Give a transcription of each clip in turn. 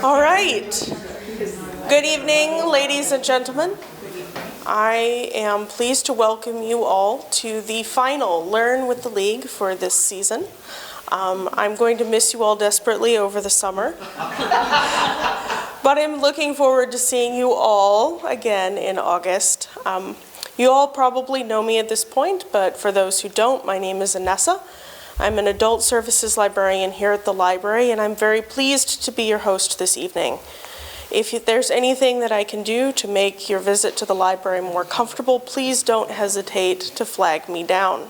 All right. Good evening, ladies and gentlemen. I am pleased to welcome you all to the final Learn with the League for this season. I'm going to miss you all desperately over the summer. But I'm looking forward to seeing you all again in August. You all probably know me at this point, but for those who don't, my name is Anessa. I'm an adult services librarian here at the library, and I'm very pleased to be your host this evening. If there's anything that I can do to make your visit to the library more comfortable, please don't hesitate to flag me down.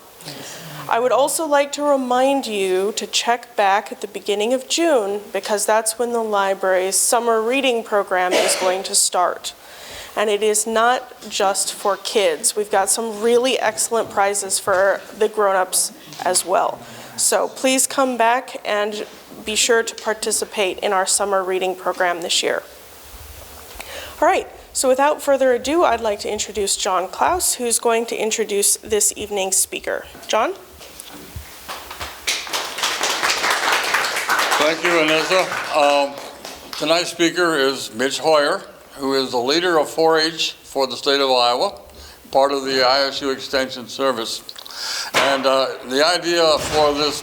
I would also like to remind you to check back at the beginning of June, because that's when the library's summer reading program is going to start. And it is not just for kids. We've got some really excellent prizes for the grown-ups as well. So please come back and be sure to participate in our summer reading program this year. All right, so without further ado, I'd like to introduce John Klaus, who's going to introduce this evening's speaker. John? Thank you, Anessa. Tonight's speaker is Mitch Hoyer, who is the leader of 4-H for the state of Iowa, part of the ISU Extension Service. And the idea for this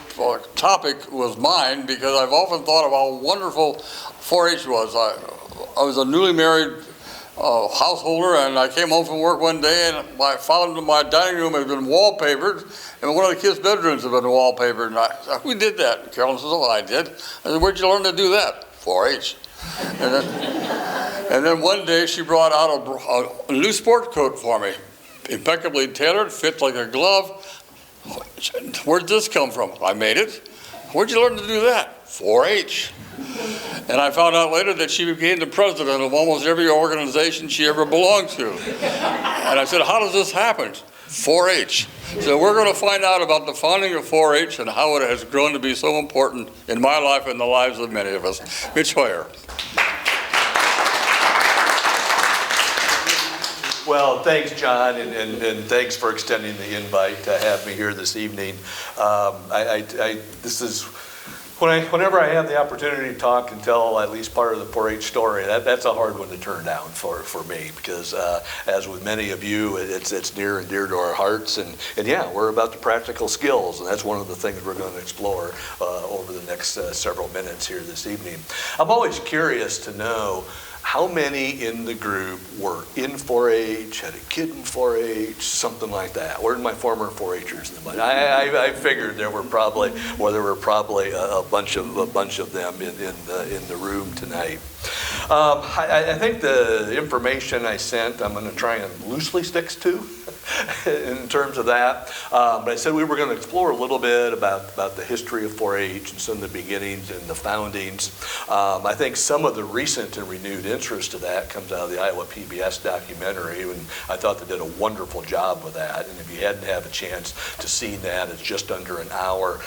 topic was mine because I've often thought of how wonderful 4-H was. I was a newly married householder, and I came home from work one day and I found my dining room had been wallpapered, and one of the kids' bedrooms had been wallpapered. And I said, "Who did that?" Carolyn says, "Oh, I did." I said, "Where'd you learn to do that?" 4-H. And then one day she brought out a new sport coat for me, impeccably tailored, fits like a glove. "Where'd this come from?" "I made it." "Where'd you learn to do that?" 4-H. And I found out later that she became the president of almost every organization she ever belonged to. And I said, "How does this happen?" 4-H. So we're going to find out about the founding of 4-H and how it has grown to be so important in my life and the lives of many of us. Mitch Hoyer. Well, thanks, John, and thanks for extending the invite to have me here this evening. This is whenever I have the opportunity to talk and tell at least part of the 4-H story, that's a hard one to turn down for me, because as with many of you, it's near and dear to our hearts, and yeah, we're about the practical skills, and that's one of the things we're going to explore over the next several minutes here this evening. I'm always curious to know how many in the group were in 4-H, had a kid in 4-H, something like that. Where are my former 4-Hers? I figured there were probably a bunch of them in the room tonight. I think the information I sent, I'm going to try and loosely stick to in terms of that. But I said we were going to explore a little bit about the history of 4-H and some of the beginnings and the foundings. I think some of the recent and renewed interest of that comes out of the Iowa PBS documentary, and I thought they did a wonderful job with that. And if you hadn't had a chance to see that, it's just under an hour.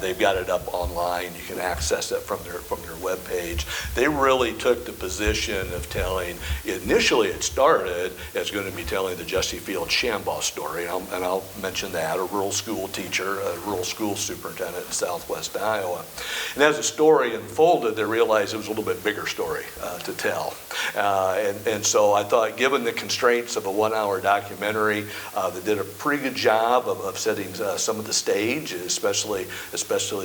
They've got it up online. You can access it from their webpage. They really took the position of telling, initially it started as going to be telling the Jesse Field Shambaugh story, and I'll mention that, a rural school teacher, a rural school superintendent in southwest Iowa. And as the story unfolded, they realized it was a little bit bigger story to tell. And so I thought, given the constraints of a 1-hour documentary, they did a pretty good job of setting some of the stage, especially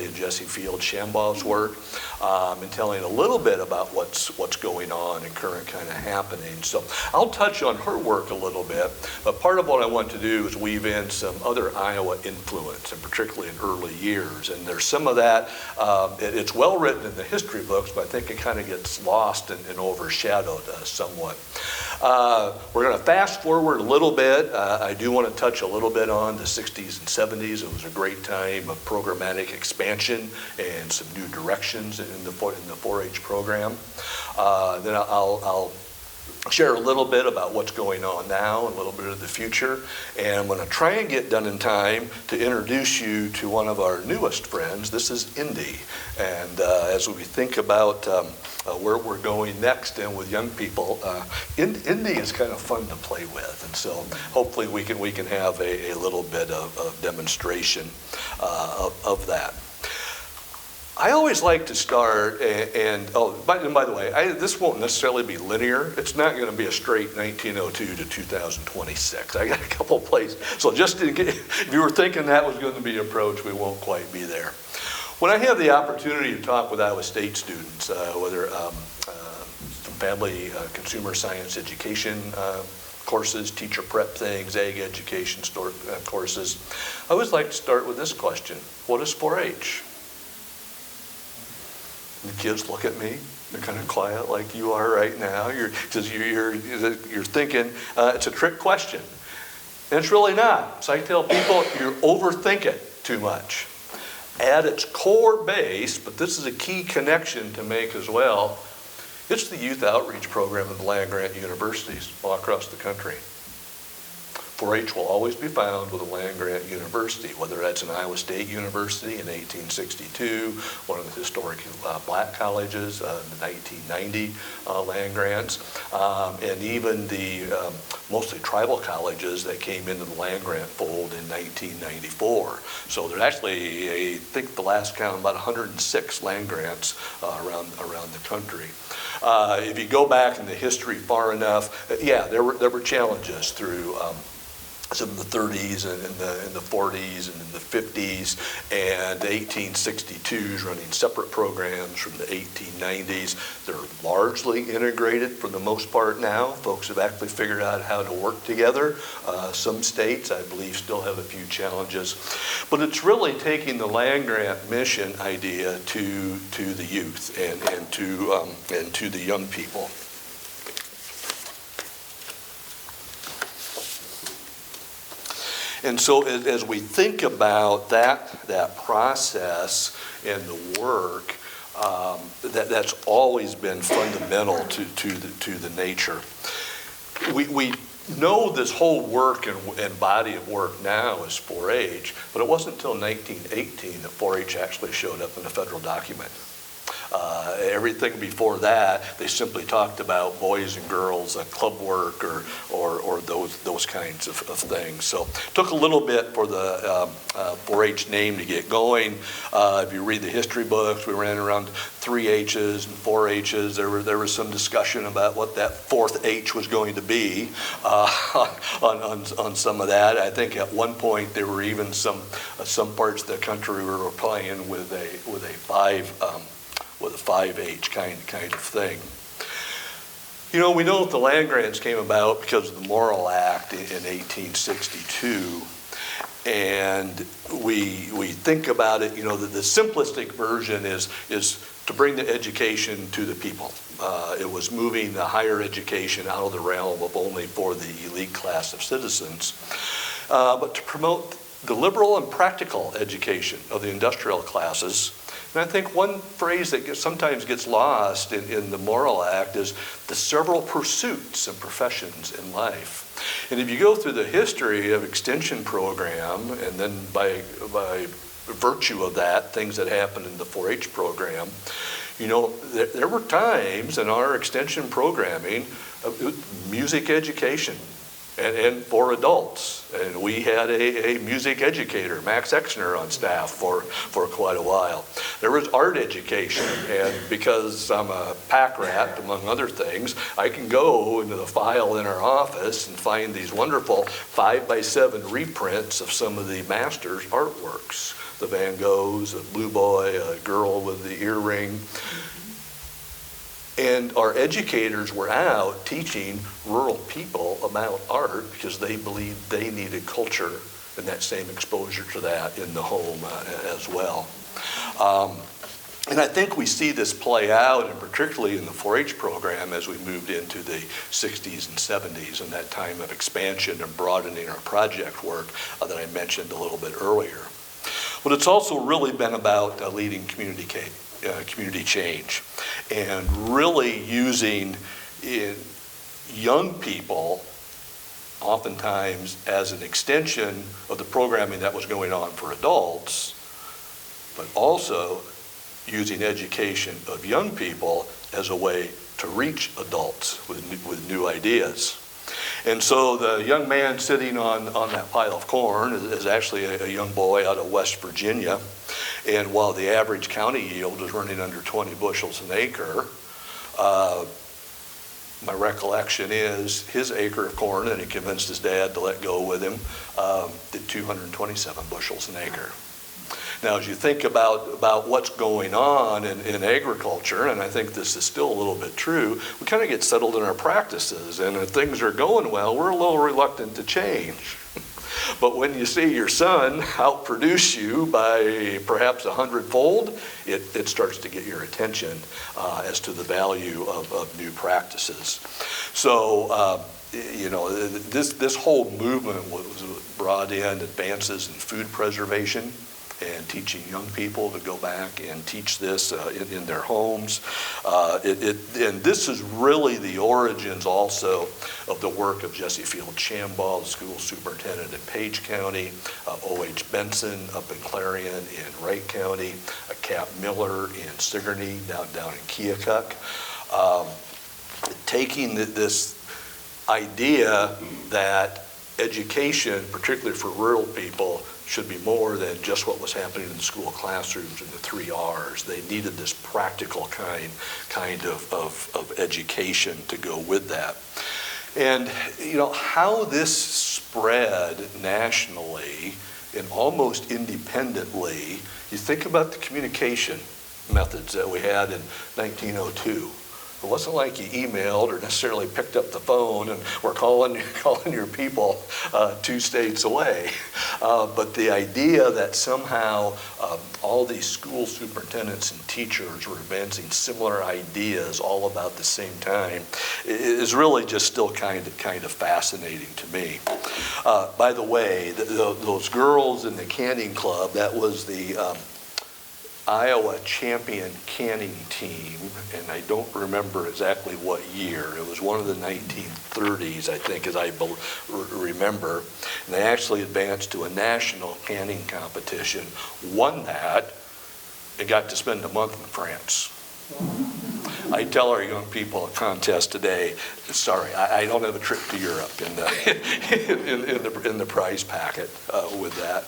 in Jesse Field Shambaugh's work, and telling a little bit about what's going on and current kind of happening. So I'll touch on her work a little bit, but part of what I want to do is weave in some other Iowa influence, and particularly in early years. And there's some of that, it's well written in the history books, but I think it kind of gets lost and overshadowed somewhat. We're going to fast forward a little bit. I do want to touch a little bit on the 60s and 70s. It was a great time of programmatic expansion and some new directions in the 4-H program. Then I'll share a little bit about what's going on now, a little bit of the future, and I'm going to try and get done in time to introduce you to one of our newest friends. This is Indy, and as we think about where we're going next and with young people, Indy is kind of fun to play with, and so hopefully we can have a little bit of demonstration of that. I always like to start, by the way, this won't necessarily be linear. It's not going to be a straight 1902 to 2026. I got a couple places. So just in case, if you were thinking that was going to be the approach, we won't quite be there. When I have the opportunity to talk with Iowa State students, whether some family consumer science education courses, teacher prep things, ag education courses, I always like to start with this question: what is 4-H? The kids look at me. They're kind of quiet, like you are right now. You're thinking it's a trick question, and it's really not. So I tell people, you overthink it too much. At its core base, but this is a key connection to make as well, it's the youth outreach program of the land-grant universities all across the country. 4-H will always be found with a land-grant university, whether that's an Iowa State University in 1862, one of the historic black colleges in the 1990 land grants, and even the mostly tribal colleges that came into the land grant fold in 1994. So there's actually, I think the last count, about 106 land grants around the country. If you go back in the history far enough, yeah, there were challenges through some of the 30s and in the 40s and in the 50s, and the 1862s running separate programs from the 1890s. They're largely integrated for the most part now. Folks have actually figured out how to work together. Some states, I believe, still have a few challenges. But it's really taking the land-grant mission idea to the youth and to the young people. And so as we think about that process and the work, that's always been fundamental to the nature. We know this whole work and body of work now is 4-H, but it wasn't until 1918 that 4-H actually showed up in a federal document. Everything before that, they simply talked about boys and girls, club work, or those kinds of things. So it took a little bit for the 4-H name to get going. If you read the history books, we ran around 3 H's and 4 H's. There was some discussion about what that fourth H was going to be on some of that. I think at one point there were even some parts of the country we were playing with a 5H kind of thing. You know, we know that the land grants came about because of the Morrill Act in 1862, and we think about it, you know, the simplistic version is to bring the education to the people. It was moving the higher education out of the realm of only for the elite class of citizens, but to promote the liberal and practical education of the industrial classes. And I think one phrase that sometimes gets lost in the Morrill Act is the several pursuits and professions in life. And if you go through the history of extension program, and then by virtue of that, things that happened in the 4-H program, you know, there were times in our extension programming of music education. And for adults. And we had a music educator, Max Exner, on staff for quite a while. There was art education, and because I'm a pack rat, among other things, I can go into the file in our office and find these wonderful 5x7 reprints of some of the masters' artworks. The Van Goghs, a Blue Boy, a girl with the earring. And our educators were out teaching rural people about art because they believed they needed culture and that same exposure to that in the home as well. And I think we see this play out, and particularly in the 4-H program as we moved into the 60s and 70s and that time of expansion and broadening our project work that I mentioned a little bit earlier. But it's also really been about leading community change and really using young people oftentimes as an extension of the programming that was going on for adults, but also using education of young people as a way to reach adults with new ideas. And so the young man sitting on that pile of corn is actually a young boy out of West Virginia. And while the average county yield is running under 20 bushels an acre, my recollection is his acre of corn, and he convinced his dad to let go with him, did 227 bushels an acre. Now, as you think about what's going on in agriculture, and I think this is still a little bit true, we kind of get settled in our practices, and if things are going well, we're a little reluctant to change. But when you see your son outproduce you by perhaps 100-fold, it starts to get your attention as to the value of new practices. So, this whole movement was brought in advances in food preservation and teaching young people to go back and teach this in their homes. And this is really the origins also of the work of Jesse Field Shambaugh, the school superintendent in Page County, O.H. Benson up in Clarion in Wright County, Cap Miller in Sigourney down in Keokuk. Taking this idea that education, particularly for rural people, should be more than just what was happening in the school classrooms and the 3 R's. They needed this practical kind of education to go with that. And how this spread nationally and almost independently, you think about the communication methods that we had in 1902. It wasn't like you emailed or necessarily picked up the phone and were calling your people 2 states away. But the idea that somehow all these school superintendents and teachers were advancing similar ideas all about the same time is really just still kind of fascinating to me. By the way, those girls in the canning club, that was the Iowa champion canning team, and I don't remember exactly what year. It was one of the 1930s, I think, as I remember. And they actually advanced to a national canning competition, won that, and got to spend a month in France. I tell our young people at contest today, sorry, I don't have a trip to Europe in the prize packet with that.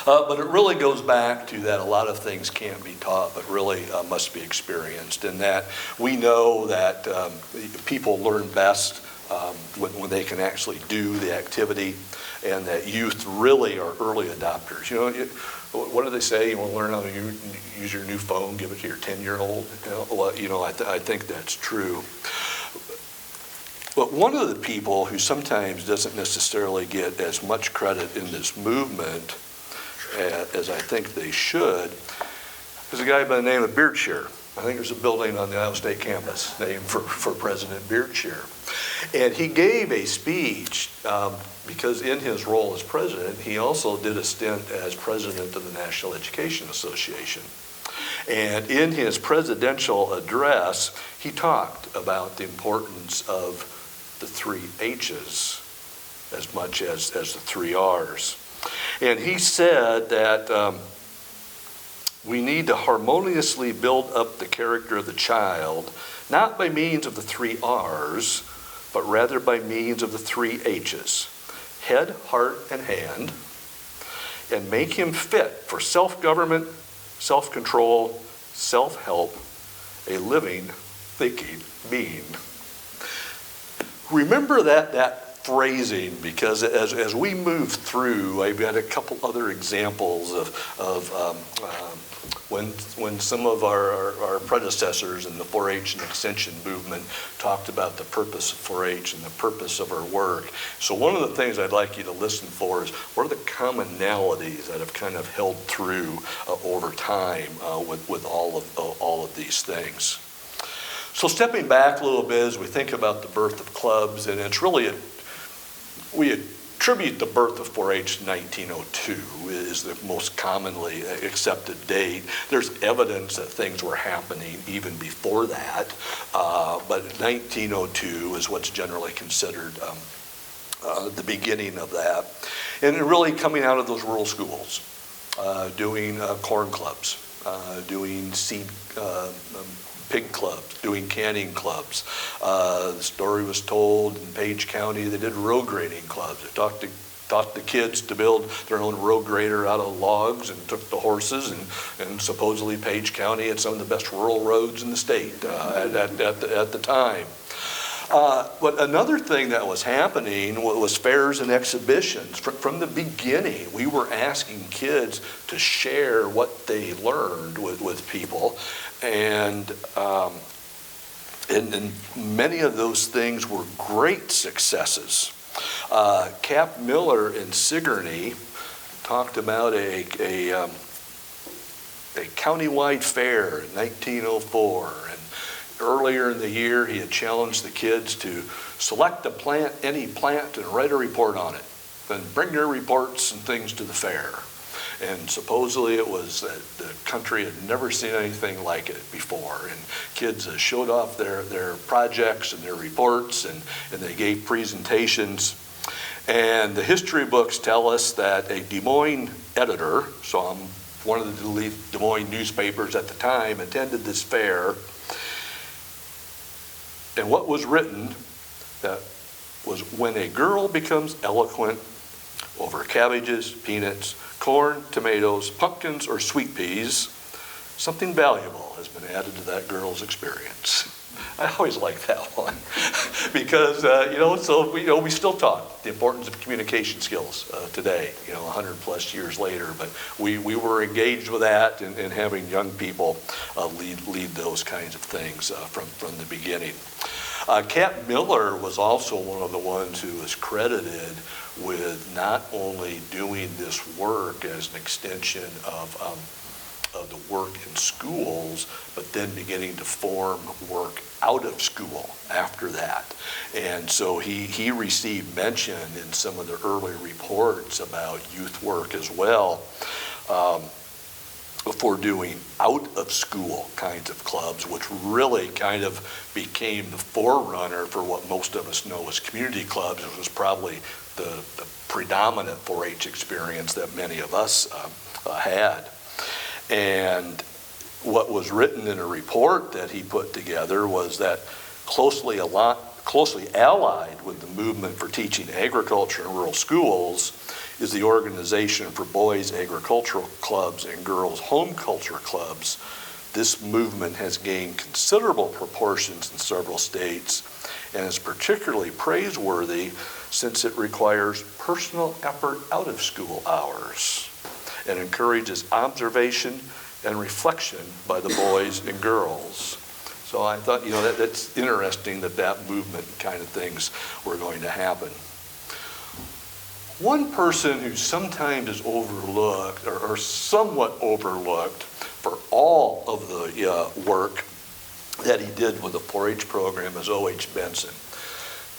But it really goes back to that a lot of things can't be taught, but really must be experienced. And that we know that people learn best when they can actually do the activity, and that youth really are early adopters. What do they say? You want to learn how to use your new phone, give it to your 10-year-old? I think that's true. But one of the people who sometimes doesn't necessarily get as much credit in this movement as I think they should, is a guy by the name of Beardshare. I think there's a building on the Iowa State campus named for President Beardshare. And he gave a speech because in his role as president, he also did a stint as president of the National Education Association. And in his presidential address, he talked about the importance of the 3 H's as much as the 3 R's. And he said that we need to harmoniously build up the character of the child, not by means of the 3 R's, but rather by means of the 3 H's, head, heart, and hand, and make him fit for self-government, self-control, self-help, a living, thinking being. Remember that phrasing, because as we move through, I've got a couple other examples of when some of our predecessors in the 4-H and Extension movement talked about the purpose of 4-H and the purpose of our work. So one of the things I'd like you to listen for is what are the commonalities that have kind of held through over time with all of these things. So stepping back a little bit as we think about the birth of clubs, and it's really we attribute the birth of 4-H to 1902 is the most commonly accepted date. There's evidence that things were happening even before that, but 1902 is what's generally considered the beginning of that. And really coming out of those rural schools, doing corn clubs, doing seed pig clubs, doing canning clubs. The story was told in Page County, they did row grading clubs. I talked to taught the kids to build their own road grader out of logs and took the horses, and supposedly Page County had some of the best rural roads in the state at the time. But another thing that was happening was fairs and exhibitions. From the beginning, we were asking kids to share what they learned with people, and many of those things were great successes. Cap Miller in Sigourney talked about a countywide fair in 1904, and earlier in the year he had challenged the kids to select a plant, any plant, and write a report on it, and bring their reports and things to the fair. And supposedly it was that the country had never seen anything like it before. And kids showed off their projects and their reports, and they gave presentations. And the history books tell us that a Des Moines editor, so I'm one of the Des Moines newspapers at the time, attended this fair. And what was written that was, when a girl becomes eloquent over cabbages, peanuts, corn, tomatoes, pumpkins, or sweet peas, something valuable has been added to that girl's experience. I always like that one because, we still talk the importance of communication skills today, 100 plus years later, but we were engaged with that and having young people lead those kinds of things from the beginning. Cap Miller was also one of the ones who was credited with not only doing this work as an extension of the work in schools, but then beginning to form work out of school after that. And so he received mention in some of the early reports about youth work as well, for doing out of school kinds of clubs, which really kind of became the forerunner for what most of us know as community clubs. It was probably the predominant 4-H experience that many of us had. And what was written in a report that he put together was that closely allied with the movement for teaching agriculture in rural schools is the Organization for Boys Agricultural Clubs and Girls Home Culture Clubs. This movement has gained considerable proportions in several states and is particularly praiseworthy since it requires personal effort out of school hours and encourages observation and reflection by the boys and girls. So I thought, that's interesting that movement kind of things were going to happen. One person who sometimes is overlooked or somewhat overlooked for all of the work that he did with the 4-H program is O.H. Benson.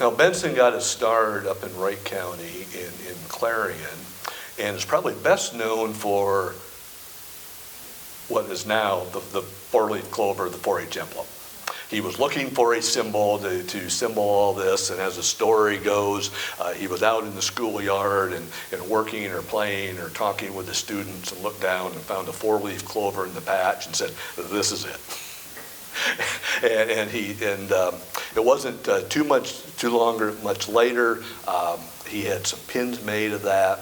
Now, Benson got his start up in Wright County in Clarion, and is probably best known for what is now the 4-leaf clover, the 4-H emblem. He was looking for a symbol to symbol all this, and as the story goes, he was out in the schoolyard and working or playing or talking with the students, and looked down and found a 4-leaf clover in the patch and said, "This is it." and it wasn't much later. He had some pins made of that.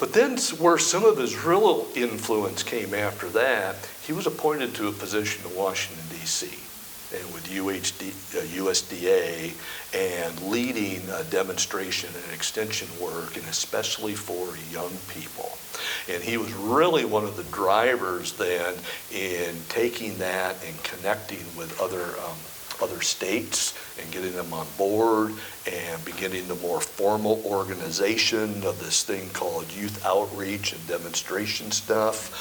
But then where some of his real influence came after that, he was appointed to a position in Washington, D.C. and with USDA, and leading demonstration and extension work, and especially for young people. And he was really one of the drivers then in taking that and connecting with other states and getting them on board and beginning the more formal organization of this thing called youth outreach and demonstration stuff.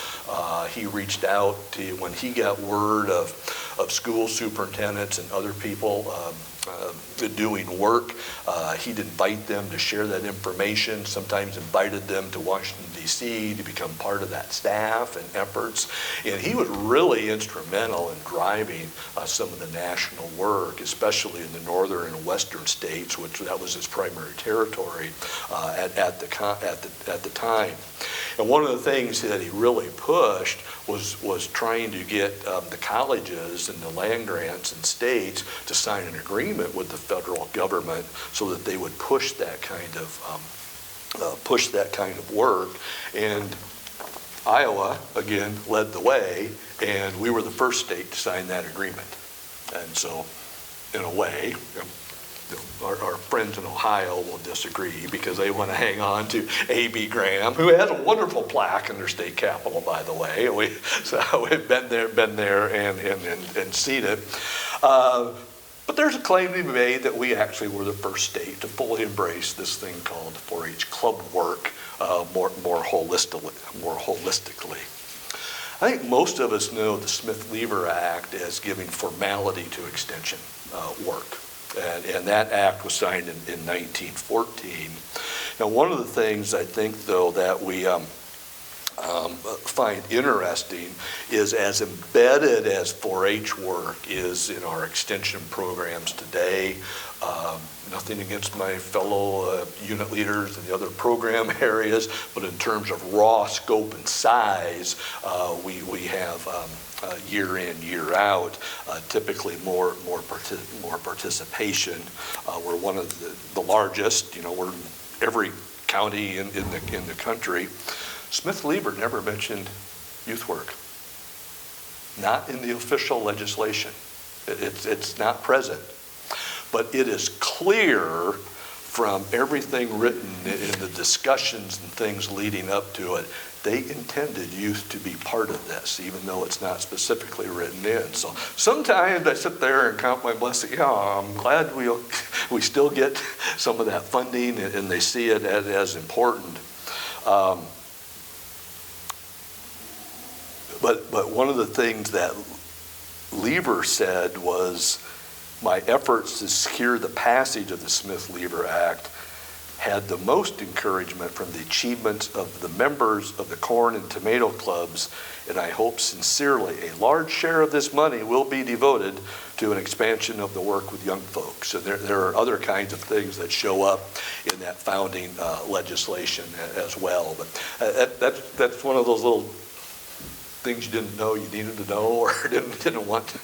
He reached out to, when he got word of school superintendents and other people doing work, he'd invite them to share that information, sometimes invited them to Washington, D.C. to become part of that staff and efforts. And he was really instrumental in driving some of the national work, especially in the northern and western states, which that was his primary territory at the time. And one of the things that he really pushed was trying to get the colleges and the land grants and states to sign an agreement with the federal government so that they would push that kind of push that kind of work. And Iowa, again, led the way, and we were the first state to sign that agreement. And so, in a way, our friends in Ohio will disagree because they want to hang on to A.B. Graham, who has a wonderful plaque in their state capitol, by the way. So we've been there and seen it. But there's a claim to be made that we actually were the first state to fully embrace this thing called 4-H club work more holistically. I think most of us know the Smith-Lever Act as giving formality to extension work. And that act was signed in 1914. Now, one of the things I think, though, that we find interesting is as embedded as 4-H work is in our extension programs today. Nothing against my fellow unit leaders in the other program areas, but in terms of raw scope and size, we have year in, year out, typically more participation. We're one of the largest. We're in every county in the country. Smith-Lever never mentioned youth work. Not in the official legislation. It's not present. But it is clear from everything written in the discussions and things leading up to it, they intended youth to be part of this, even though it's not specifically written in. So sometimes I sit there and count my blessings. Yeah, I'm glad we still get some of that funding, and they see it as important. But one of the things that Lever said was, my efforts to secure the passage of the Smith-Lever Act had the most encouragement from the achievements of the members of the corn and tomato clubs, and I hope sincerely a large share of this money will be devoted to an expansion of the work with young folks. So there are other kinds of things that show up in that founding legislation as well. But that's one of those little things you didn't know you needed to know or didn't want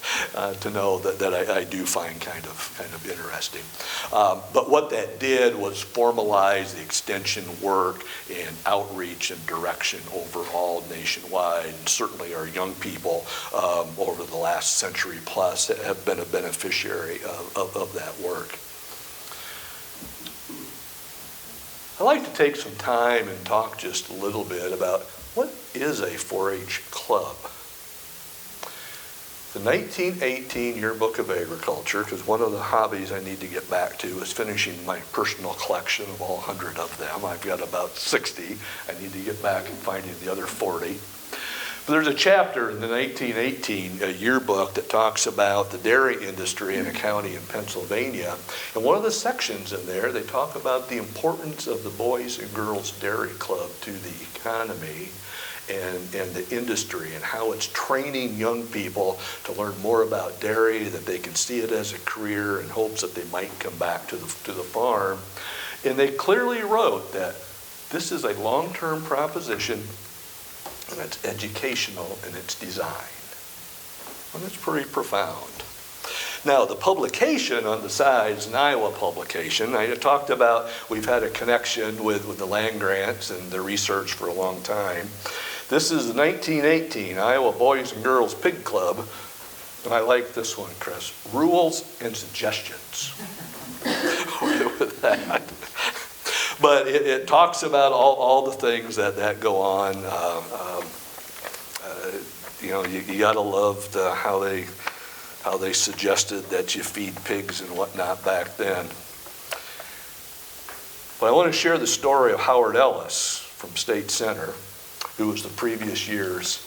to know that I do find kind of interesting. But what that did was formalize the extension work and outreach and direction overall nationwide. And certainly our young people over the last century plus have been a beneficiary of that work. I'd like to take some time and talk just a little bit about what is a 4-H club. The 1918 Yearbook of Agriculture, because one of the hobbies I need to get back to is finishing my personal collection of all 100 of them. I've got about 60. I need to get back and finding the other 40. But there's a chapter in the 1918 yearbook that talks about the dairy industry in a county in Pennsylvania. And one of the sections in there, they talk about the importance of the Boys and Girls Dairy Club to the economy and the industry, and how it's training young people to learn more about dairy, that they can see it as a career in hopes that they might come back to the farm. And they clearly wrote that this is a long-term proposition, and it's educational in its design. And it's pretty profound. Now, the publication on the side is an Iowa publication. I talked about we've had a connection with the land grants and the research for a long time. This is the 1918 Iowa Boys and Girls Pig Club. And I like this one, Chris. Rules and Suggestions. With that. But it talks about all the things that go on. You gotta love how they suggested that you feed pigs and whatnot back then. But I want to share the story of Howard Ellis from State Center, who was the previous year's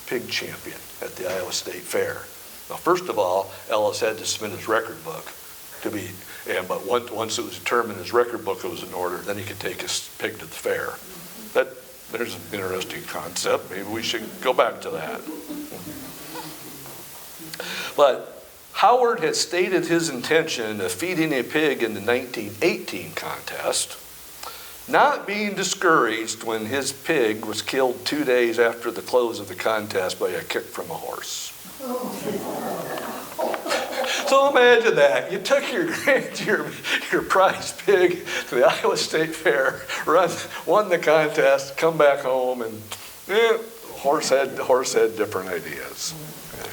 pig champion at the Iowa State Fair. Now, first of all, Ellis had to submit his record book but once it was determined his record book was in order, then he could take his pig to the fair. There's an interesting concept. Maybe we should go back to that. But Howard had stated his intention of feeding a pig in the 1918 contest, not being discouraged when his pig was killed 2 days after the close of the contest by a kick from a horse. So So imagine that. You took your prize pig to the Iowa State Fair, won the contest, come back home, and horse had different ideas. Okay.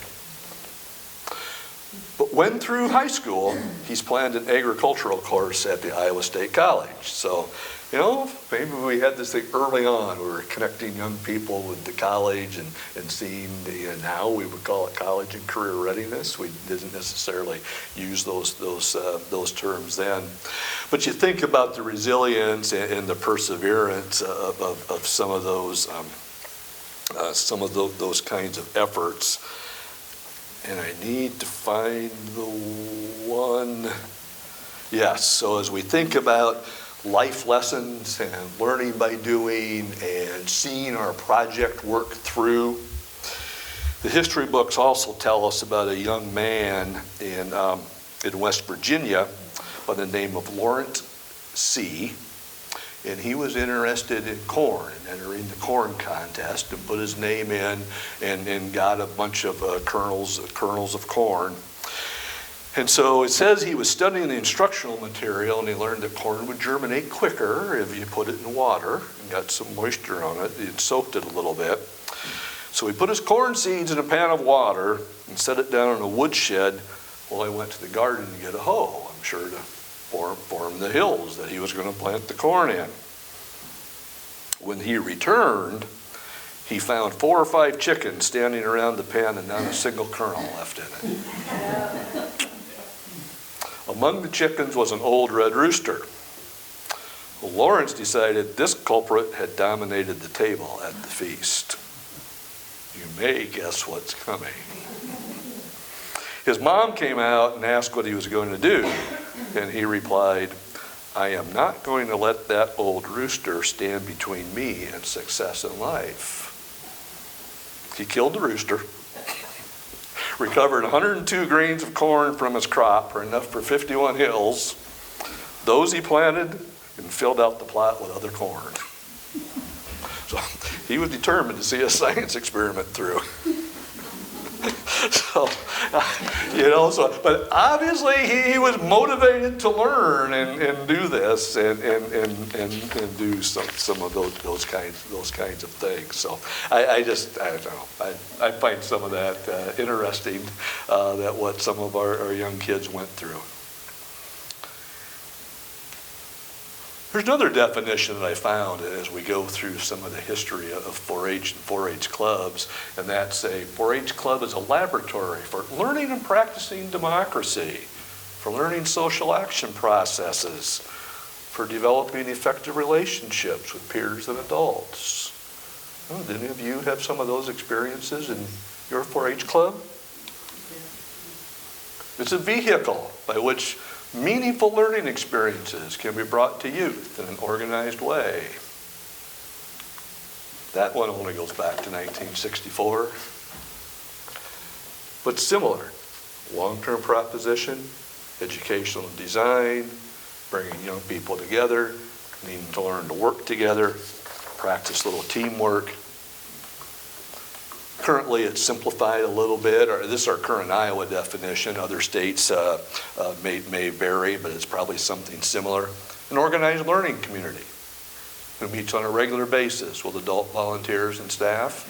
But when through high school, he's planned an agricultural course at the Iowa State College. So, maybe we had this thing early on. We were connecting young people with the college and seeing now we would call it college and career readiness. We didn't necessarily use those terms then. But you think about the resilience and the perseverance of some of those kinds of efforts. And I need to find the one. Yes, so as we think about life lessons and learning by doing and seeing our project work through, the history books also tell us about a young man in West Virginia by the name of Lawrence C. And he was interested in corn and entering the corn contest and put his name in and got a bunch of kernels of corn. And so it says he was studying the instructional material and he learned that corn would germinate quicker if you put it in water and got some moisture on it. He'd soaked it a little bit. So he put his corn seeds in a pan of water and set it down in a woodshed while he went to the garden to get a hoe, I'm sure, to form the hills that he was going to plant the corn in. When he returned, he found 4 or 5 chickens standing around the pan and not a single kernel left in it. Among the chickens was an old red rooster. Well, Lawrence decided this culprit had dominated the table at the feast. You may guess what's coming. His mom came out and asked what he was going to do, and he replied, "I am not going to let that old rooster stand between me and success in life." He killed the rooster, recovered 102 grains of corn from his crop, or enough for 51 hills. Those he planted and filled out the plot with other corn. So he was determined to see a science experiment through. But obviously he was motivated to learn and do this and do some of those kinds of things. So I don't know. I find some of that interesting, that what some of our young kids went through. There's another definition that I found as we go through some of the history of 4-H and 4-H clubs, and that's a 4-H club is a laboratory for learning and practicing democracy, for learning social action processes, for developing effective relationships with peers and adults. Did any of you have some of those experiences in your 4-H club? It's a vehicle by which meaningful learning experiences can be brought to youth in an organized way. That one only goes back to 1964. But similar, long-term proposition, educational design, bringing young people together, needing to learn to work together, practice a little teamwork. Currently, it's simplified a little bit, or this is our current Iowa definition. Other states may vary, but it's probably something similar. An organized learning community who meets on a regular basis with adult volunteers and staff.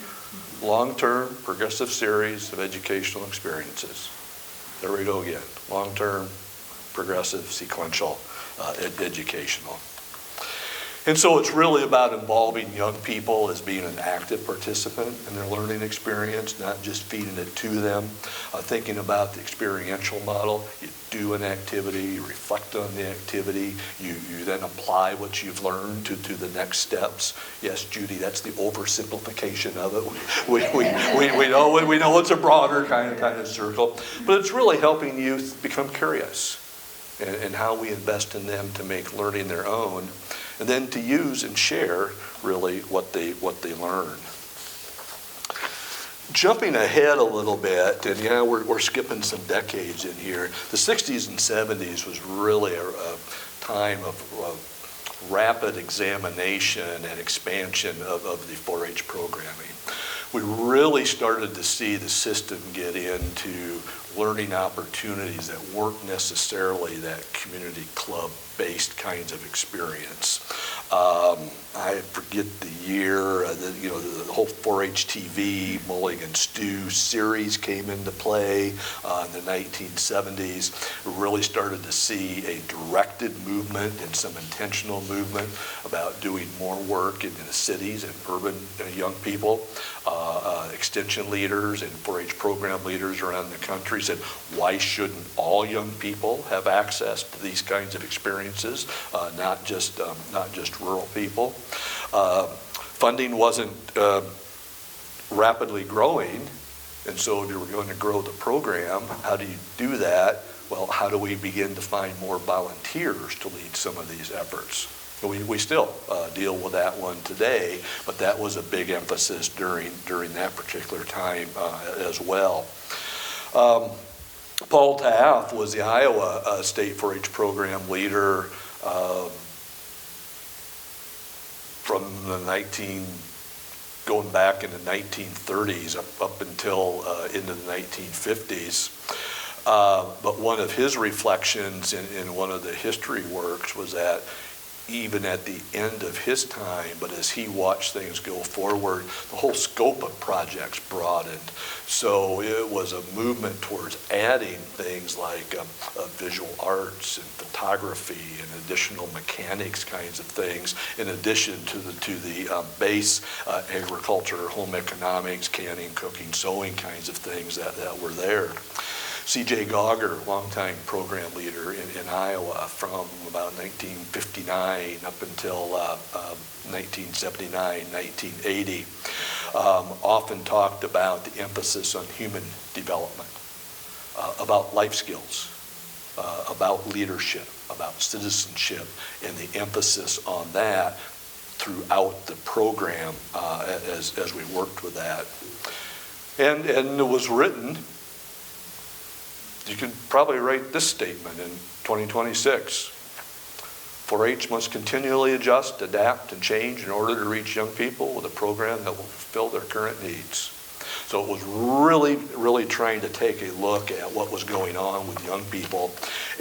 Long-term, progressive series of educational experiences. There we go again. Long-term, progressive, sequential, educational. And so it's really about involving young people as being an active participant in their learning experience, not just feeding it to them. Thinking about the experiential model, you do an activity, you reflect on the activity, you then apply what you've learned to the next steps. Yes, Judy, that's the oversimplification of it. We know it's a broader kind of circle, but it's really helping youth become curious and how we invest in them to make learning their own. And then to use and share really what they learn. Jumping ahead a little bit, and we're skipping some decades in here. The 60s and 70s was really a time of rapid examination and expansion of the 4-H programming. we really started to see the system get into learning opportunities that weren't necessarily that community club-based kinds of experience. I forget the year, the whole 4-H TV, Mulligan Stew series came into play in the 1970s. We really started to see a directed movement and some intentional movement about doing more work in the cities and urban young people. Extension leaders and 4-H program leaders around the country said, why shouldn't all young people have access to these kinds of experiences, not just rural people? Funding wasn't rapidly growing, and so if you were going to grow the program, how do you do that? Well, how do we begin to find more volunteers to lead some of these efforts? We still deal with that one today, but that was a big emphasis during that particular time as well. Paul Taft was the Iowa State 4-H program leader from going back in the 1930s up until into the 1950s. But one of his reflections in one of the history works was that even at the end of his time, but as he watched things go forward, the whole scope of projects broadened. So it was a movement towards adding things like visual arts and photography and additional mechanics kinds of things, in addition to the base agriculture, home economics, canning, cooking, sewing kinds of things that were there. C.J. Gauger, longtime program leader in Iowa from about 1959 up until 1979, 1980, often talked about the emphasis on human development, about life skills, about leadership, about citizenship, and the emphasis on that throughout the program as we worked with that. And it was written, you could probably write this statement in 2026. 4-H must continually adjust, adapt, and change in order to reach young people with a program that will fulfill their current needs. So it was really, really trying to take a look at what was going on with young people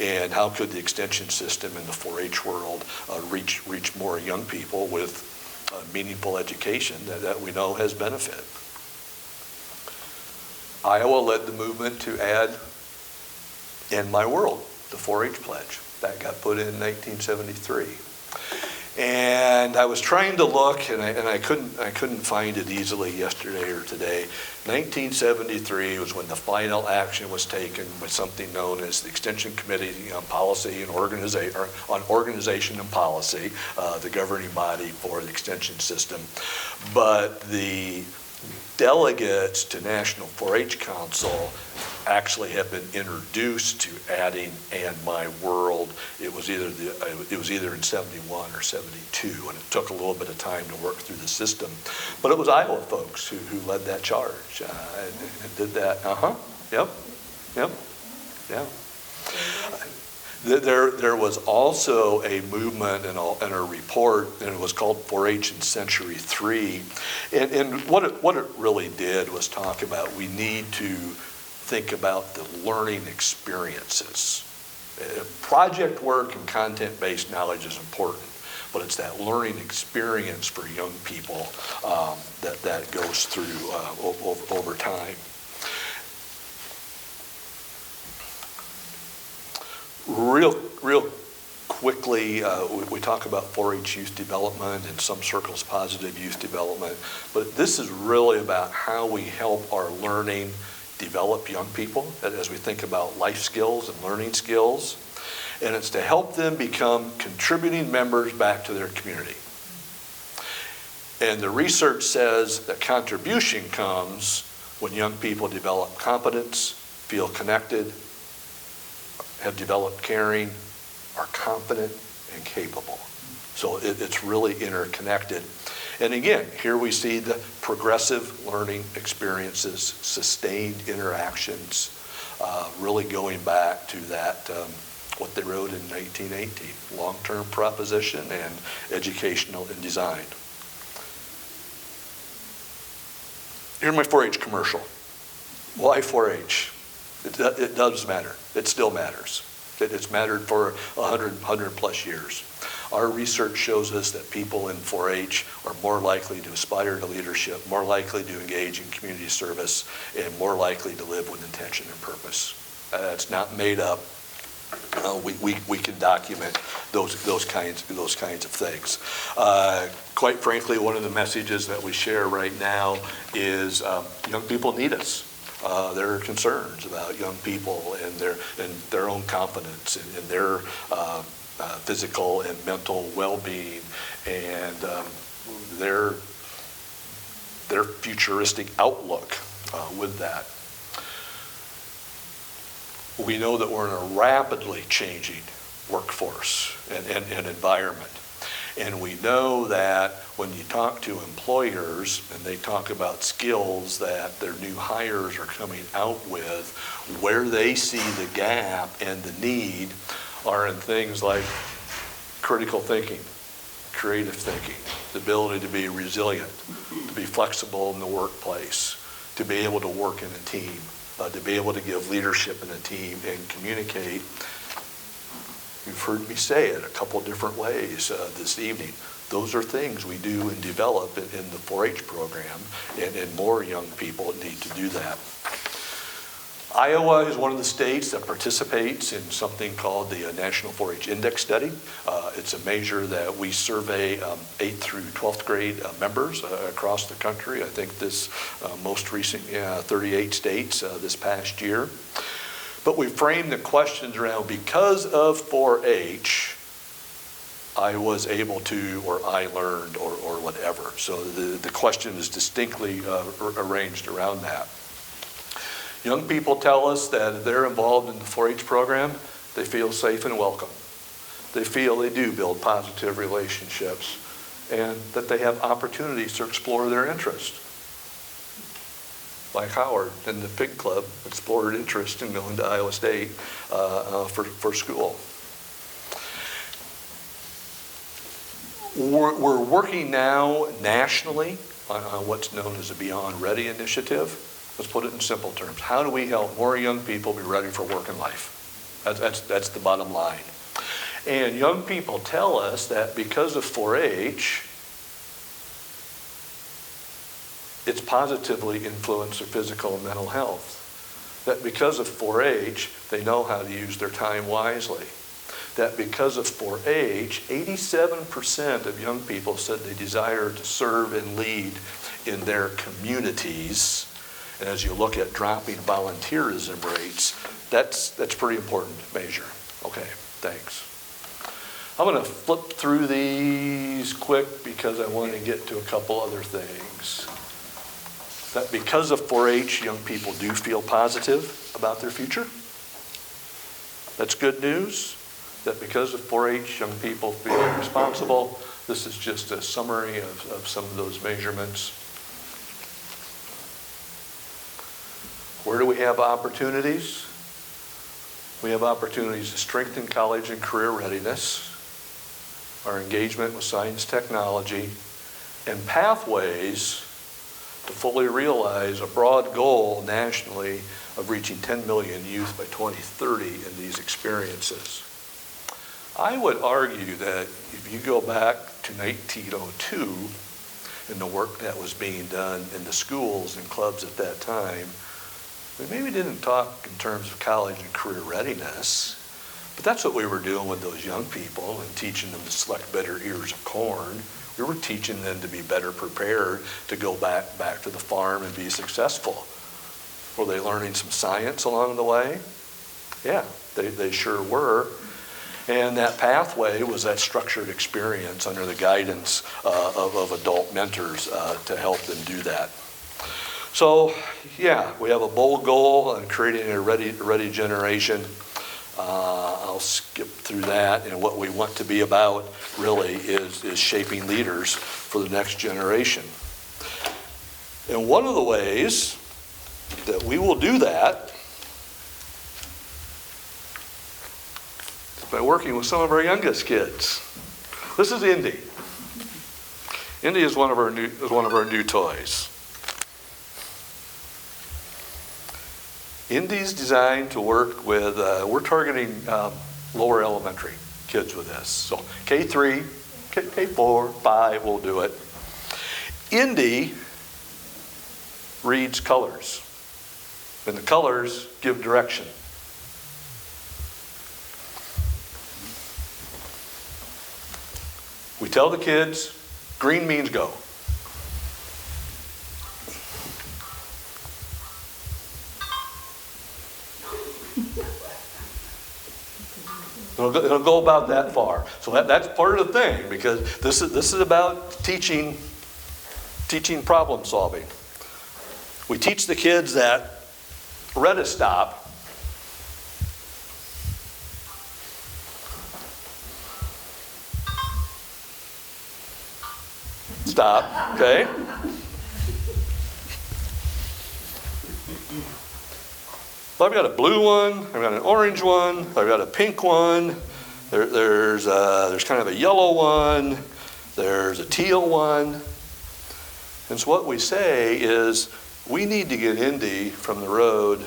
and how could the extension system in the 4-H world reach more young people with meaningful education that we know has benefit. Iowa led the movement to add In My World, the 4-H pledge. That got put in 1973. And I was trying to look, and I couldn't find it easily yesterday or today. 1973 was when the final action was taken with something known as the Extension Committee on Policy and Organization and Policy, the governing body for the extension system. But the delegates to National 4-H Council actually have been introduced to adding And My World. It was either in 71 or 72, and it took a little bit of time to work through the system. But it was Iowa folks who led that charge and did that. Yep. Yeah. There was also a movement and a report, and it was called 4-H in Century 3. And what it really did was talk about we need to think about the learning experiences. Project work and content-based knowledge is important, but it's that learning experience for young people that goes through over time. Real quickly, we talk about 4-H youth development, in some circles positive youth development, but this is really about how we help our learning develop young people as we think about life skills and learning skills, and it's to help them become contributing members back to their community. And the research says that contribution comes when young people develop competence, feel connected, have developed caring, are confident and capable. So it's really interconnected. And again, here we see the progressive learning experiences, sustained interactions, really going back to that, what they wrote in 1918, long-term proposition and educational and design. Here's my 4-H commercial. Why 4-H? It does matter. It still matters. It's mattered for 100 plus years. Our research shows us that people in 4-H are more likely to aspire to leadership, more likely to engage in community service, and more likely to live with intention and purpose. It's not made up. We can document those kinds of things. Quite frankly, one of the messages that we share right now is young people need us. There are concerns about young people and their own confidence and their physical and mental well-being and their futuristic outlook with that. We know that we're in a rapidly changing workforce and environment. And we know that when you talk to employers and they talk about skills that their new hires are coming out with, where they see the gap and the need are in things like critical thinking, creative thinking, the ability to be resilient, to be flexible in the workplace, to be able to work in a team, to be able to give leadership in a team and communicate. You've heard me say it a couple different ways this evening. Those are things we do and develop in the 4-H program, and more young people need to do that. Iowa is one of the states that participates in something called the National 4-H Index Study. It's a measure that we survey 8th through 12th grade members across the country. I think this most recent 38 states this past year. But we frame the questions around, because of 4-H, I was able to, or I learned, or whatever. So the question is distinctly arranged around that. Young people tell us that if they're involved in the 4-H program, they feel safe and welcome. They feel they do build positive relationships and that they have opportunities to explore their interests. Like Howard in the Pig Club explored interest in going to Iowa State for school. We're working now nationally on what's known as a Beyond Ready initiative. Let's put it in simple terms. How do we help more young people be ready for work and life? That's the bottom line. And young people tell us that because of 4-H, it's positively influenced their physical and mental health. That because of 4-H, they know how to use their time wisely. That because of 4-H, 87% of young people said they desire to serve and lead in their communities. And as you look at dropping volunteerism rates, that's a pretty important measure. Okay, thanks. I'm going to flip through these quick because I want to get to a couple other things. That because of 4-H, young people do feel positive about their future. That's good news. That because of 4-H, young people feel responsible. This is just a summary of some of those measurements. Where do we have opportunities? We have opportunities to strengthen college and career readiness, our engagement with science, technology, and pathways to fully realize a broad goal nationally of reaching 10 million youth by 2030 in these experiences. I would argue that if you go back to 1902 and the work that was being done in the schools and clubs at that time, we maybe didn't talk in terms of college and career readiness, but that's what we were doing with those young people and teaching them to select better ears of corn. We were teaching them to be better prepared to go back to the farm and be successful. Were they learning some science along the way? Yeah, they sure were. And that pathway was that structured experience under the guidance of adult mentors to help them do that. So, yeah, we have a bold goal on creating a ready generation. I'll skip through that, and what we want to be about really is shaping leaders for the next generation. And one of the ways that we will do that is by working with some of our youngest kids. This is Indy. Indy is one of our new toys. Indy's designed to work with, we're targeting lower elementary kids with this. So K3, K4, 5 will do it. Indy reads colors, and the colors give direction. We tell the kids, green means go. It'll go about that far. So that's part of the thing, because this is about teaching problem solving. We teach the kids that red is stop. Stop, okay? Well, I've got a blue one, I've got an orange one, I've got a pink one, there's kind of a yellow one, there's a teal one. And so what we say is, we need to get Indy from the road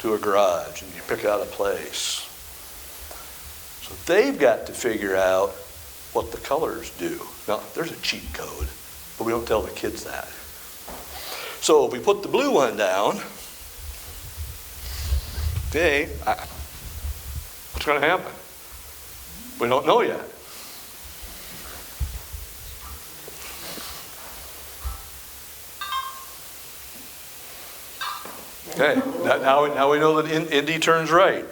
to a garage, and you pick out a place. So they've got to figure out what the colors do. Now, there's a cheat code, but we don't tell the kids that. So if we put the blue one down, okay, what's going to happen? We don't know yet. Okay, now we know that Indy turns right.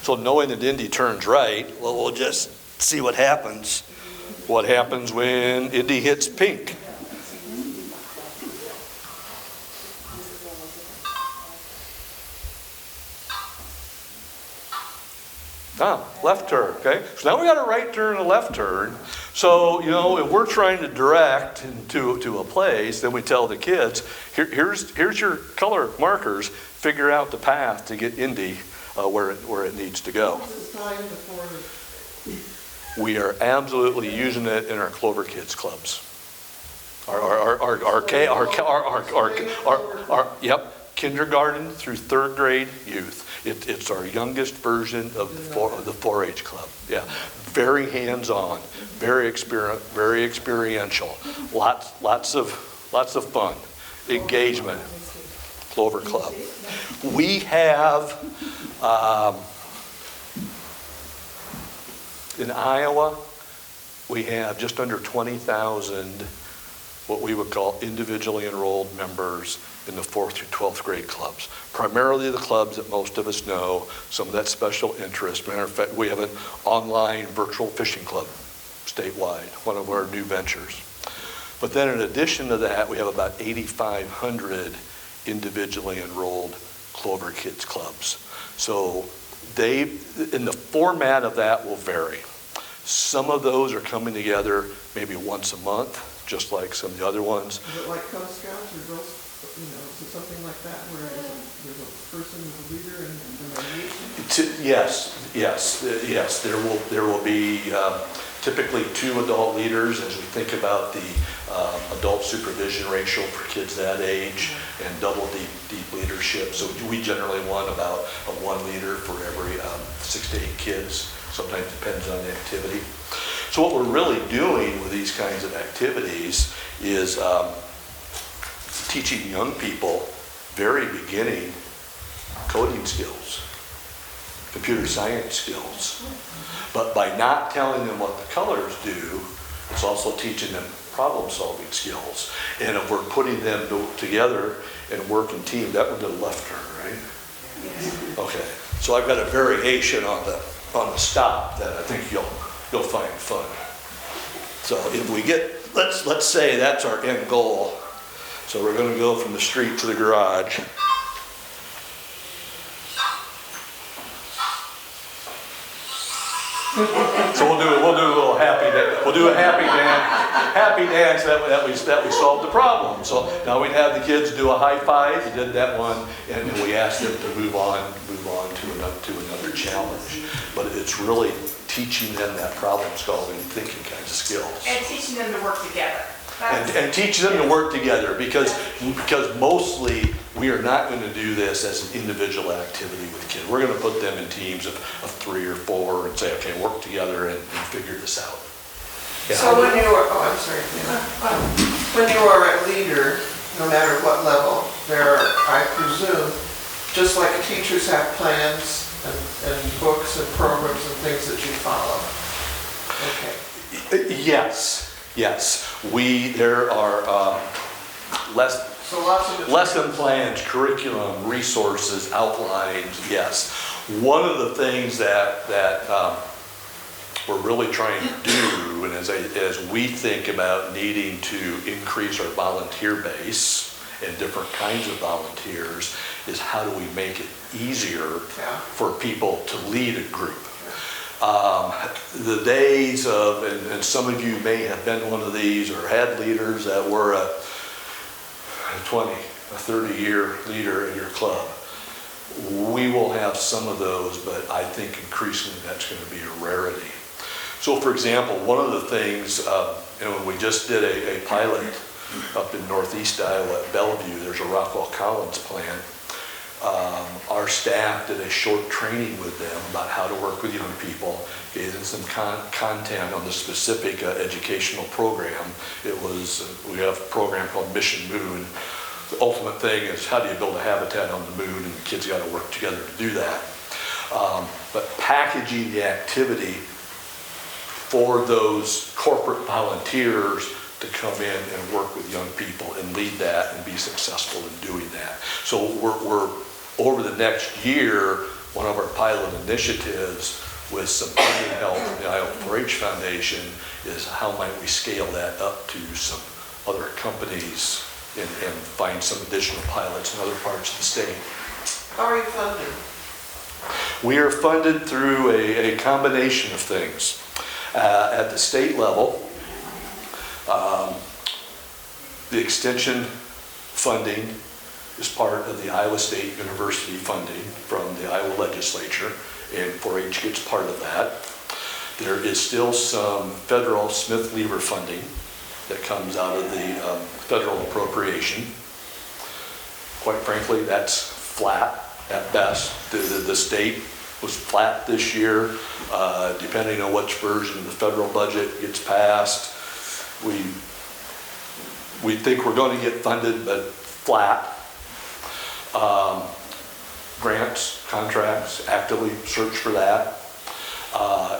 So knowing that Indy turns right, well, we'll just see what happens. What happens when Indy hits pink? Left turn, okay? So now we got a right turn and a left turn. So, you know, if we're trying to direct to a place, then we tell the kids, here's your color markers, figure out the path to get Indy where it needs to go. We are absolutely using it in our Clover Kids clubs. Yep, kindergarten through third grade youth. It's our youngest version of the 4-H club. Yeah, very hands-on, very experiential, lots of fun, engagement. Clover Club. We have in Iowa, we have just under 20,000 what we would call individually enrolled members in the 4th through 12th grade clubs. Primarily the clubs that most of us know, some of that special interest. Matter of fact, we have an online virtual fishing club statewide, one of our new ventures. But then in addition to that, we have about 8,500 individually enrolled Clover Kids clubs. So in the format of that will vary. Some of those are coming together maybe once a month, just like some of the other ones. Is it like Cub Scouts or Girls, is it something like that where there's a person who's a leader and Yes. There will be typically 2 adult leaders as we think about the adult supervision ratio for kids that age and double deep leadership. So we generally want about 1 leader for every 6 to 8 kids. Sometimes depends on the activity. So what we're really doing with these kinds of activities is teaching young people, very beginning, coding skills, computer science skills. But by not telling them what the colors do, it's also teaching them problem-solving skills. And if we're putting them together and working team, that would be the left turn, right? Yes. Okay. So I've got a variation on the stop that I think you'll find fun. So if we get, let's say that's our end goal. So we're going to go from the street to the garage. So we'll do a little happy dance. We'll do a happy dance that we solved the problem. So now we'd have the kids do a high five. We did that one, and we asked them to move on to another challenge. But it's really teaching them that problem-solving, thinking kinds of skills. And teaching them to work together. And teach them to work together because mostly we are not going to do this as an individual activity with kids. We're going to put them in teams of 3 or 4 and say, okay, work together and figure this out. Yeah. So when you were, oh, I'm sorry. When you are a leader, no matter what level, there are, I presume, just like teachers have plans and books and programs and things that you follow. Okay. Yes, yes. There are So lots of lesson plans, curriculum, resources, outlines, yes. One of the things that we're really trying to do, and as we think about needing to increase our volunteer base and different kinds of volunteers, is how do we make it easier for people to lead a group. The days of, and some of you may have been one of these or had leaders that were a 20, a 30-year leader in your club. We will have some of those, but I think increasingly that's going to be a rarity. So for example, one of the things, when we just did a pilot up in northeast Iowa at Bellevue, there's a Rockwell Collins plant. Our staff did a short training with them about how to work with young people, gave them some content on the specific educational program. We have a program called Mission Moon. The ultimate thing is how do you build a habitat on the moon, and the kids got to work together to do that. But packaging the activity for those corporate volunteers to come in and work with young people and lead that and be successful in doing that. So we're over the next year, one of our pilot initiatives with some funding help from the Iowa 4-H Foundation is how might we scale that up to some other companies and find some additional pilots in other parts of the state. How are you funded? We are funded through a combination of things. At the state level, the extension funding is part of the Iowa State University funding from the Iowa legislature, and 4-H gets part of that. There is still some federal Smith-Lever funding that comes out of the federal appropriation. Quite frankly, that's flat at best. The state was flat this year. Depending on which version of the federal budget gets passed, we think we're going to get funded, but flat. Grants, contracts, actively search for that.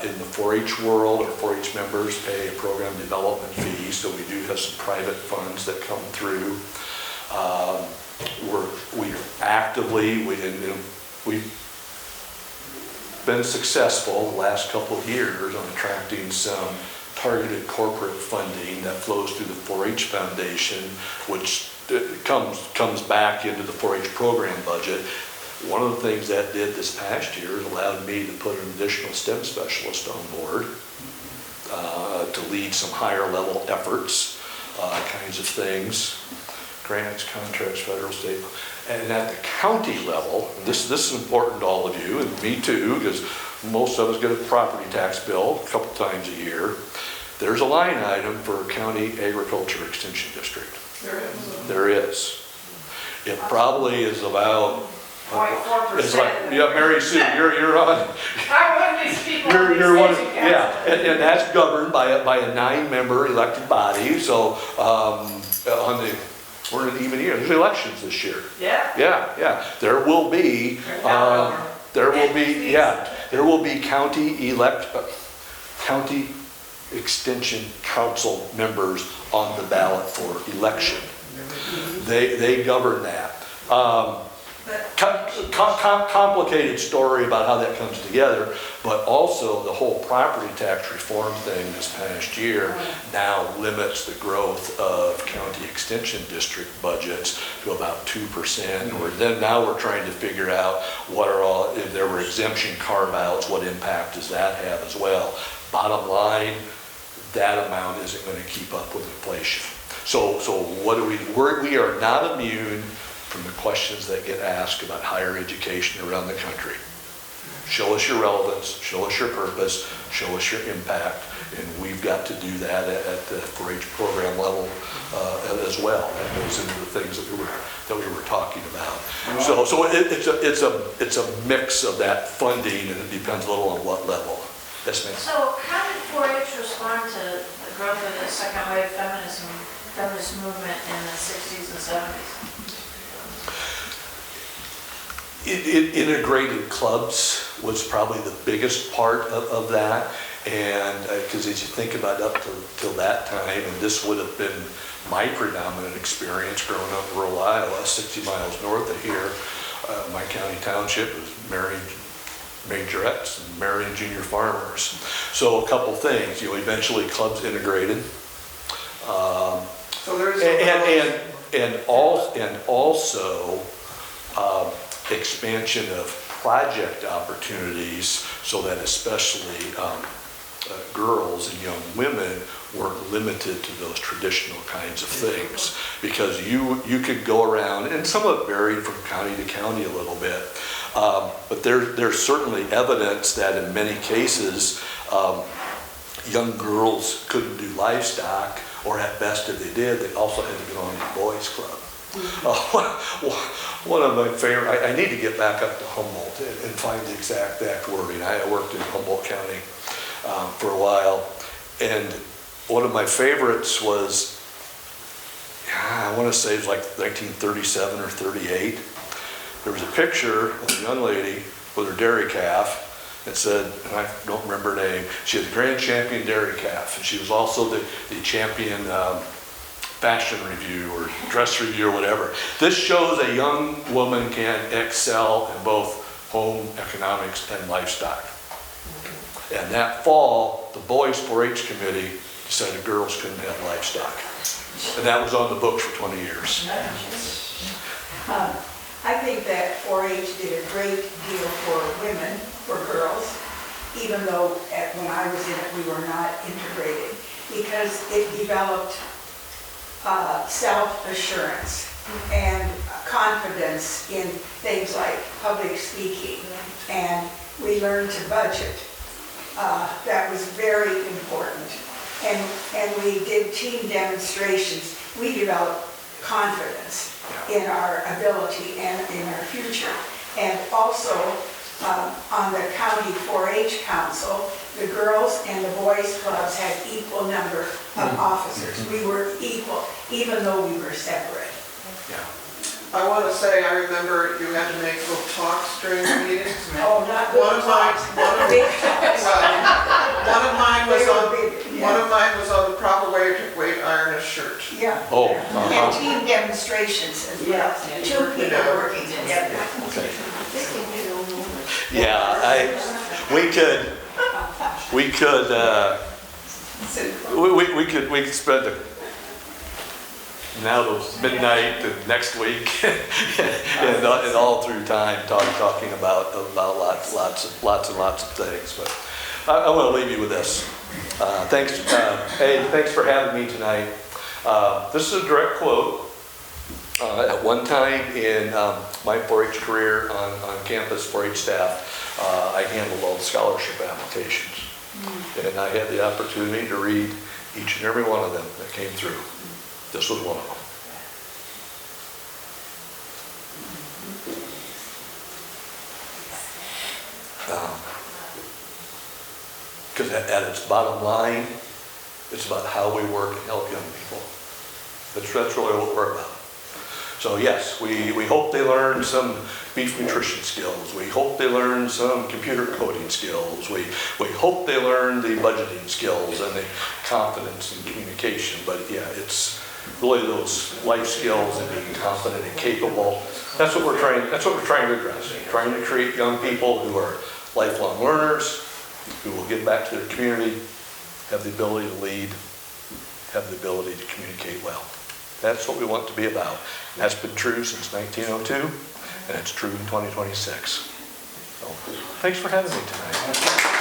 In the 4-H world, our 4-H members pay a program development fee, so we do have some private funds that come through. We've been successful the last couple of years on attracting some targeted corporate funding that flows through the 4-H Foundation, which comes back into the 4-H program budget. One of the things that did this past year is allowed me to put an additional STEM specialist on board to lead some higher level efforts, kinds of things, grants, contracts, federal, state. And at the county level, this is important to all of you, and me too, because most of us get a property tax bill a couple times a year. There's a line item for County Agriculture Extension District. There is. It probably is about 0.4%. It's like, yeah, Mary Sue, you're on. I'm one of these people. You're one, yeah, and that's governed by a 9-member elected body. So we're in an even year. There's elections this year. Yeah. Yeah. There will be county extension council members on the ballot for election. They govern that. Complicated story about how that comes together, but also the whole property tax reform thing this past year now limits the growth of county extension district budgets to about 2%. Now we're trying to figure out if there were exemption carve-outs, what impact does that have as well. Bottom line, that amount isn't going to keep up with inflation. So what do we are not immune from the questions that get asked about higher education around the country. Show us your relevance, show us your purpose, show us your impact, and we've got to do that at the 4-H program level as well. That goes into the things that we were talking about. So it's a mix of that funding, and it depends a little on what level. Yes, ma'am. So how did 4-H respond to the growth of the second wave feminist movement in the 60s and 70s? Integrated clubs was probably the biggest part of that, and because as you think about up till that time, and this would have been my predominant experience growing up in rural Iowa, 60 miles north of here. My county township was married majorettes and marrying junior farmers. So a couple things, eventually clubs integrated. So there's And also expansion of project opportunities so that especially girls and young women weren't limited to those traditional kinds of things, because you could go around, and some of it varied from county to county a little bit, but there's certainly evidence that in many cases young girls couldn't do livestock, or at best if they did, they also had to go on the boys club. One of my favorite, I need to get back up to Humboldt and find the exact wording. I worked in Humboldt County for a while, and one of my favorites was, I want to say it was like 1937 or 38. There was a picture of a young lady with her dairy calf. It said, and I don't remember her name, she was grand champion dairy calf, and she was also the champion fashion review or dress review or whatever. This shows a young woman can excel in both home economics and livestock. And that fall, the boys 4-H committee decided girls couldn't have livestock. And that was on the books for 20 years. I think that 4-H did a great deal for women, for girls, even though when I was in it, we were not integrated, because it developed self-assurance and confidence in things like public speaking, and we learned to budget. That was very important. And we did team demonstrations. We developed confidence in our ability and in our future. And also, on the county 4-H council, the girls and the boys clubs had equal number of officers. We were equal, even though we were separate. Yeah. I want to say, I remember you had to make little talks during the meetings. Oh, not One of mine, big talks. one of mine was They were on, big, yeah. one of mine was on the proper way to iron a shirt. Yeah. Oh, And team demonstrations as well. Two people working together. okay. Yeah, we could spend now those midnight and next week and all through time talking about lots and lots of things. But I want to leave you with this. Thanks for having me tonight. This is a direct quote. At one time in my 4-H career on campus 4-H staff, I handled all the scholarship applications. And I had the opportunity to read each and every one of them that came through. This was one of them. Because at its bottom line, it's about how we work and help young people. That's really what we're about. So yes, we hope they learn some beef nutrition skills. We hope they learn some computer coding skills. We hope they learn the budgeting skills and the confidence and communication. But yeah, it's really those life skills and being confident and capable. That's what we're trying to address. Trying to create young people who are lifelong learners, who will give back to their community, have the ability to lead, have the ability to communicate well. That's what we want to be about. And that's been true since 1902, and it's true in 2026. So, thanks for having me tonight.